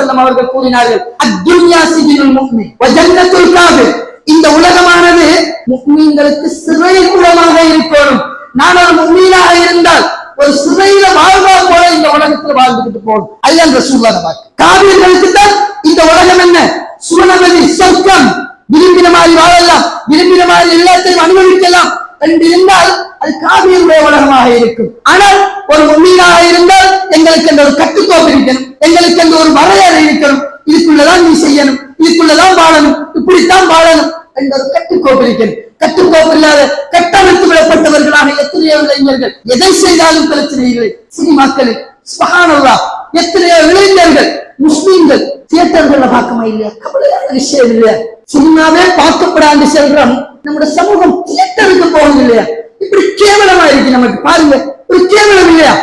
வஸல்லம் அவர்கள் கூறினார்கள், அத்துன்யா சிஜினுல் முஃமின் வ ஜன்னத்துல் காஃபிர். இந்த உலகமானது முஃமின்களுக்கு சிறைக்கூடமாக இருக்கணும். நான் ஒரு முஃமினாக இருந்தால் ஒரு சிறையில வாழ்வா போல இந்த உலகத்தில் வாழ்ந்துகிட்டு போகணும். அல்லாஹ் ரசூலுல்லாஹ் பாக்கு. காஃபிர்களுக்கு தான் இந்த உலகம் என்ன? சுவனவதி, சொர்க்கம். விரும்பின மாதிரி வாழலாம், விரும்பின மாதிரி எல்லாத்தையும் அனுபவிக்கலாம் என்றிருந்தால் அது காஃபிர்களுடைய உலகமாக இருக்கும். ஆனால் ஒரு முஃமினாக இருந்தால் எங்களுக்கு அந்த ஒரு கட்டுக்கோப்பு இருக்கணும், எங்களுக்கு அந்த ஒரு வரையறை இருக்கணும். இதுக்குள்ளதான் நீ செய்யணும், இதுக்குள்ளதான் வாழணும், இப்படித்தான் வாழணும் என்ற ஒரு கட்டுக்கோப்பு இருக்கணும். கட்டுக்கோப்பு இல்லாத கட்டமைத்து விடப்பட்டவர்களாக எத்தனையோ இளைஞர்கள் எதை செய்தாலும் பிரச்சனை இல்லை. சினிமாக்களில் சுப்ஹானல்லாஹ் எத்தனையோ இளைஞர்கள் முஸ்லிம்கள் தியேட்டர்கள பார்க்கமா இல்லையா? கவலையான விஷயம் இல்லையா? சினிமாவே பார்க்கப்படாது செல்றோம். நம்முடைய சமூகம் தியேட்டருக்கு போகுது இல்லையா? இப்படி கேவலமா இருக்கு நமக்கு. பாருங்க, ஒரு கேவலம் இல்லையா?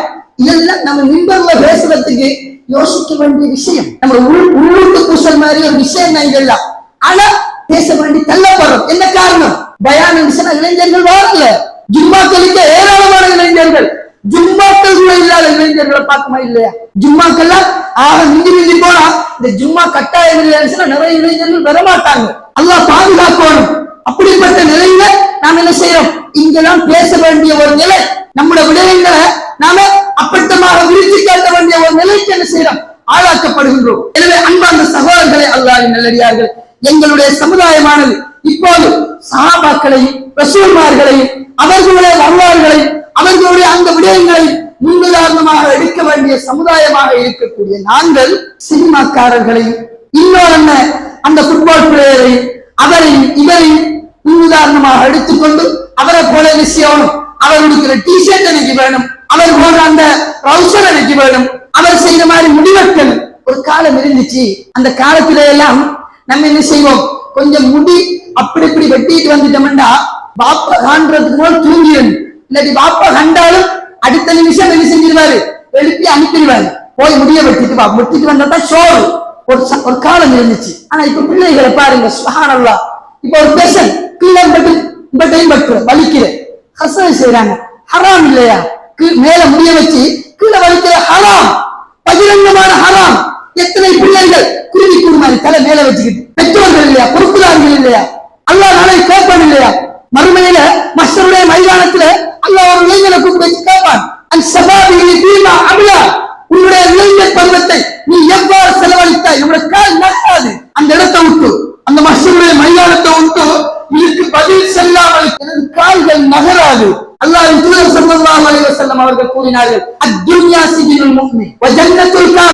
இதெல்லாம் நம்ம மிம்பர்ல பேசுறதுக்கு யோசிக்க வேண்டிய விஷயம். நம்ம உள்ளூட்டு பூசல் மாதிரி ஒரு விஷயம் தான் இதெல்லாம். ஆனா பேச வேண்டி தள்ளப்படுறோம். என்ன காரணம்? பயான் இளைஞர்கள் வாழல. ஜும்மாக்களுக்கு ஏராளமான இளைஞர்கள், ஜும்மாக்கள் கூட இல்லாத இளைஞர்களை பார்க்கமா இல்லையா? ஜும்மாக்கெல்லாம் ஆக மிஞ்சி போனா இந்த ஜும்மா கட்டாயம் இல்லைன்னு நிறைய இளைஞர்கள் வரமாட்டாங்க. அல்லாஹ் பாதுகாக்கணும். அப்படிப்பட்ட நிலையில நாம் என்ன செய்யறோம்? இங்கெல்லாம் பேச வேண்டிய ஒரு நிலை, நம்முடைய விடயங்களை நாம அப்பட்டமாக விரிச்சு காட்ட வேண்டிய ஒரு நிலைக்கு என்ன செய்யறோம்? ஆளாக்கப்படுகின்றோம். எனவே அன்பார்ந்த சகோதரர்களே, அல்லாஹ்வின் நல்லடியார்கள், எங்களுடைய சமுதாயமானது இப்போது சஹாபாக்களையும் ரசூல்மார்களையும் அவர்களுடைய வரலாறுகளையும் அவர்களுடைய அந்த விடயங்களை முன்னுதாரணமாக எடுக்க வேண்டிய சமுதாயமாக இருக்கக்கூடிய நாங்கள் சினிமாக்காரர்களையும் இன்னொரு அந்த புட்பால் பிளேயரையும் அவரையும் இவரையும் முன்னுதாரணமாக எடுத்துக்கொண்டு அவரை போல விஷயம், அவர் உடுக்கிற டிஷர்ட் எனக்கு வேணும், அவர் போன்ற அந்த ட்ரௌசர் எனக்கு வேணும், அவர் செய்த மாதிரி முடிவெடுக்கணும். ஒரு காலம் இருந்துச்சு. அந்த காலத்தில எல்லாம் நம்ம என்ன செய்வோம்? கொஞ்சம் முடி அப்படி இப்படி வெட்டிட்டு வந்துட்டோம்டா பாப்பா காண்றதுக்கு போல தூங்கிடும். இல்லாட்டி பாப்பா கண்டாலும் அடுத்த நிமிஷம் என்ன செஞ்சிருவாரு? எழுப்பி அனுப்பிடுவாரு, போய் முடிய வெட்டிட்டு வா, வெட்டிட்டு வந்தா சோறு. ஒரு காலம் இருந்துச்சு. ஆனா இப்ப பிள்ளைகளை பாருங்க, சுப்ஹானல்லாஹ். இப்ப ஒரு பெஷன் கீழே பட்டு வலிக்கிற ஹசன் செய்யறாங்க. ஹராம் இல்லையா? மேல முடிய வச்சு கீழே வலிக்கிற ஹராம், பகிரங்கமான ஹராம். எத்தனை பிள்ளைகள் குருவி குருமாரி தலை மேல வச்சுக்கிட்டு, பெற்றோர்கள் இல்லையா? பொறுப்புதார்கள் இல்லையா? அல்லாஹ் நாளை கேட்பான் இல்லையா? மறுமையில மஸ்தருடைய மைதானத்துல அல்லாஹ் ஒரு இளைஞனை கூப்பிட்டு வச்சு கேட்பான், உன்னுடைய இளைஞர் பருவத்தை நீ எவ்வாறு செலவழித்தாய்? நம்முடைய கால் நகாது. அந்த இடத்தை விட்டு, அந்த மஸ்தருடைய மைதானத்தை விட்டு இதுக்கு பதில் செல்லாமல் எனது கால்கள் நகராது. அல்லாஹ்வின் தூதர் ஸல்லல்லாஹு அலைஹி வஸல்லம் அவர்கள் கூறினார்கள், அத்துன்யா சிஜினுல் முஃமின் வ ஜன்னத்துல் காஃபிர்.